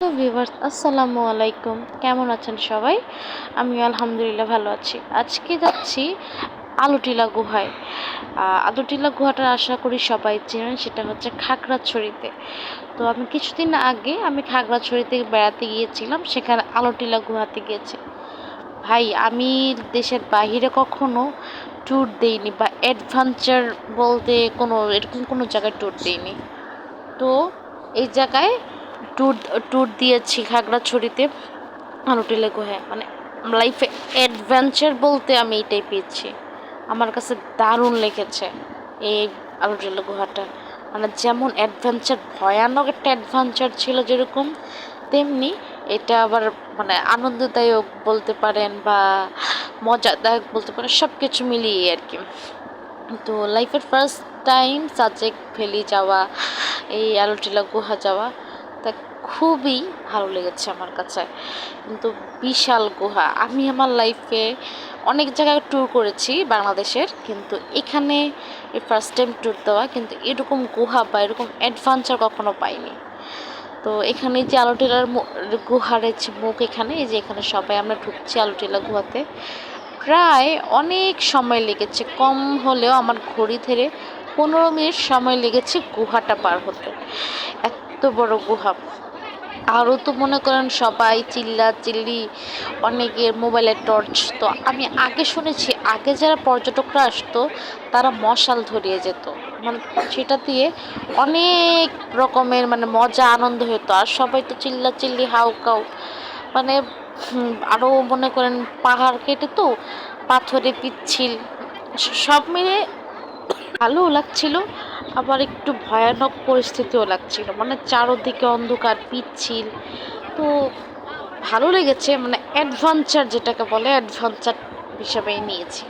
তো ভিউয়ার্স আসসালামু আলাইকুম, কেমন আছেন সবাই? আমি আলহামদুলিল্লাহ ভালো আছি। আজকে যাচ্ছি আলুটিলা গুহায়। আলুটিলা গুহাটা আশা করি সবাই চেনেন, সেটা হচ্ছে খাগড়াছড়িতে। তো আমি কিছুদিন আগে খাগড়াছড়িতে বেড়াতে গিয়েছিলাম, সেখানে আলুটিলা গুহাতে গিয়েছি। ভাই, আমি দেশের বাইরে কখনো ট্যুর দেইনি বা অ্যাডভেঞ্চার বলতে এরকম কোনো জায়গায় ট্যুর দেইনি। তো এই জায়গায় ট্যুর ট্যুর দিয়েছি খাগড়াছড়িতে আলুটিলা গুহায়। মানে লাইফে অ্যাডভেঞ্চার বলতে আমি এটাই পেয়েছি। আমার কাছে দারুণ লেগেছে এই আলুটিলা গুহাটা। মানে যেমন অ্যাডভেঞ্চার, ভয়ানক একটা অ্যাডভেঞ্চার ছিল যেরকম, তেমনি এটা আবার মানে আনন্দদায়ক বলতে পারেন বা মজাদায়ক বলতে পারেন, সব কিছু মিলিয়ে আর কি। তো লাইফের ফার্স্ট টাইম সাজেক ভ্যালি যাওয়া, এই আলুটিলা গুহা যাওয়া, তা খুবই ভালো লেগেছে আমার কাছে। কিন্তু বিশাল গুহা, আমি আমার লাইফে অনেক জায়গায় ট্যুর করেছি বাংলাদেশের, কিন্তু এখানে এই ফার্স্ট টাইম ট্যুর দেওয়া, কিন্তু এরকম গুহা বা এরকম অ্যাডভেঞ্চার কখনো পাইনি। তো এখানে যে আলুটিলার গুহার যে মুখ, এখানে এই যে এখানে সবাই আমরা ঢুকছি আলুটিলা গুহাতে। প্রায় অনেক সময় লেগেছে, কম হলেও আমার ঘড়ি ধরে 15 মিনিট সময় লেগেছে গুহাটা পার হতে। এত বড় গুহা। আরও তো মনে করেন সবাই চিল্লি, অনেকের মোবাইলের টর্চ। তো আমি আগে শুনেছি, আগে যারা পর্যটকরা আসতো তারা মশাল ধরিয়ে যেত, মানে সেটা দিয়ে অনেক রকমের মানে মজা আনন্দ হতো। আর সবাই তো চিল্লি হাউকাউ, মানে আরও মনে করেন পাহাড় কেটে তো পাথরে পিচ্ছিল, সব মিলে ভালোও লাগছিল, আবার একটু ভয়ানক পরিস্থিতিও লাগছিল। মানে চারোদিকে অন্ধকার, পিচ্ছিল। তো ভালো লেগেছে, মানে অ্যাডভেঞ্চার যেটাকে বলে, অ্যাডভেঞ্চার হিসাবেই নিয়েছি।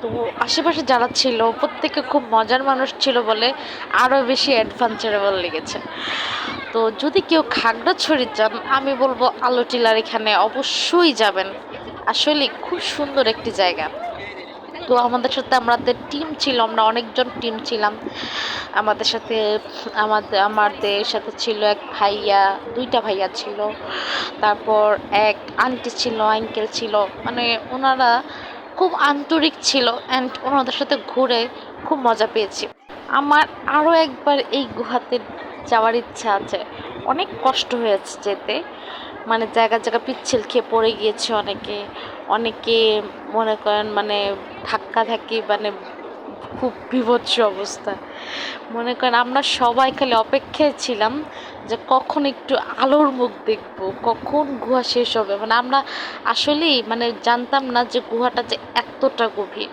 তো আশেপাশে যারা ছিল প্রত্যেকে খুব মজার মানুষ ছিল বলে আরও বেশি অ্যাডভেঞ্চারেবল লেগেছে। তো যদি কেউ খাগড়াছড়ি যান, আমি বলবো আলুটিলার এখানে অবশ্যই যাবেন। আসলে খুব সুন্দর একটি জায়গা। তো আমাদের সাথে আমাদের টিম ছিল, আমরা অনেকজন টিম ছিলাম আমাদের সাথে। আমাদের সাথে ছিল এক ভাইয়া, দুইটা ভাইয়া ছিল, তারপর এক আন্টি ছিল, আঙ্কেল ছিল। মানে ওনারা খুব আন্তরিক ছিল, অ্যান্ড ওনাদের সাথে ঘুরে খুব মজা পেয়েছি। আমার আরও একবার এই গুহাতে যাওয়ার ইচ্ছা আছে। অনেক কষ্ট হয়েছে যেতে, মানে জায়গা পিচ্ছিল খেয়ে পড়ে গিয়েছে অনেকে। অনেকে মনে করেন মানে ধাক্কাধাক্কি, মানে খুব বীভৎস অবস্থা। মনে করেন আমরা সবাই খালি অপেক্ষায় ছিলাম যে কখন একটু আলোর মুখ দেখব, কখন গুহা শেষ হবে। মানে আমরা আসলেই মানে জানতাম না যে গুহাটা যে এতটা গভীর।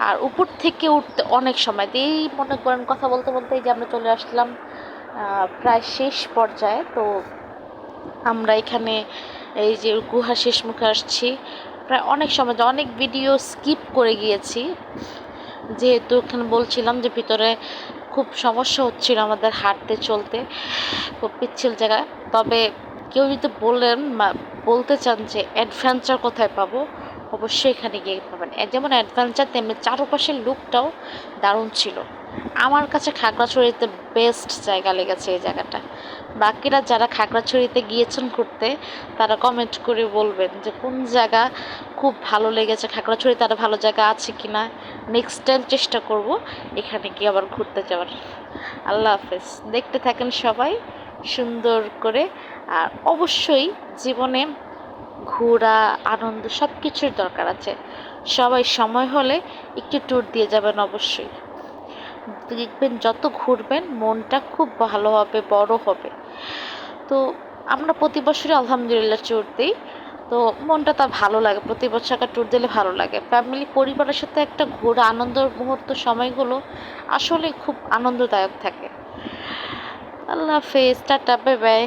আর উপর থেকে উঠতে অনেক সময়, এই মনে করেন কথা বলতে বলতে যে আমরা চলে আসলাম প্রায় শেষ পর্যায়ে। তো আমরা এখানে এই যে গুহা শেষ মুখে আসছি, প্রায় অনেক সময় অনেক ভিডিও স্কিপ করে গিয়েছি, যেহেতু এখানে বলছিলাম যে ভিতরে খুব সমস্যা হচ্ছিল আমাদের হাঁটতে চলতে, খুব পিচ্ছিল জায়গা। তবে কেউ যদি বলতে চান যে অ্যাডভেঞ্চার কোথায় পাবো, অবশ্যই এখানে গিয়ে পাবেন। যেমন অ্যাডভেঞ্চার, তেমনি চারপাশের লুকটাও দারুণ ছিল। আমার কাছে খাগড়াছড়িতে বেস্ট জায়গা লেগেছে এই জায়গাটা। বাকিরা যারা খাগড়াছড়িতে গিয়েছেন ঘুরতে, তারা কমেন্ট করে বলবেন যে কোন জায়গা খুব ভালো লেগেছে, খাগড়াছড়িতে আরও ভালো জায়গা আছে কি না। নেক্সট টাইম চেষ্টা করব এখানে গিয়ে আবার ঘুরতে যাওয়ার। আল্লাহ হাফেজ, দেখতে থাকেন সবাই সুন্দর করে। আর অবশ্যই জীবনে ঘোরা, আনন্দ সব কিছুর দরকার আছে। সবাই সময় হলে একটু ট্যুর দিয়ে যাবেন অবশ্যই। দেখবেন যত ঘুরবেন মনটা খুব ভালো হবে, বড় হবে। তো আমরা প্রতি বছরই আলহামদুলিল্লাহ ট্যুর দিই। তো মনটা তা ভালো লাগে, প্রতি বছর একটা ট্যুর দিলে ভালো লাগে। ফ্যামিলি পরিবারের সাথে একটা ঘোরা, আনন্দের মুহূর্ত, সময়গুলো আসলে খুব আনন্দদায়ক থাকে। আল্লাহ হাফেজ, টাটা, বাই বাই।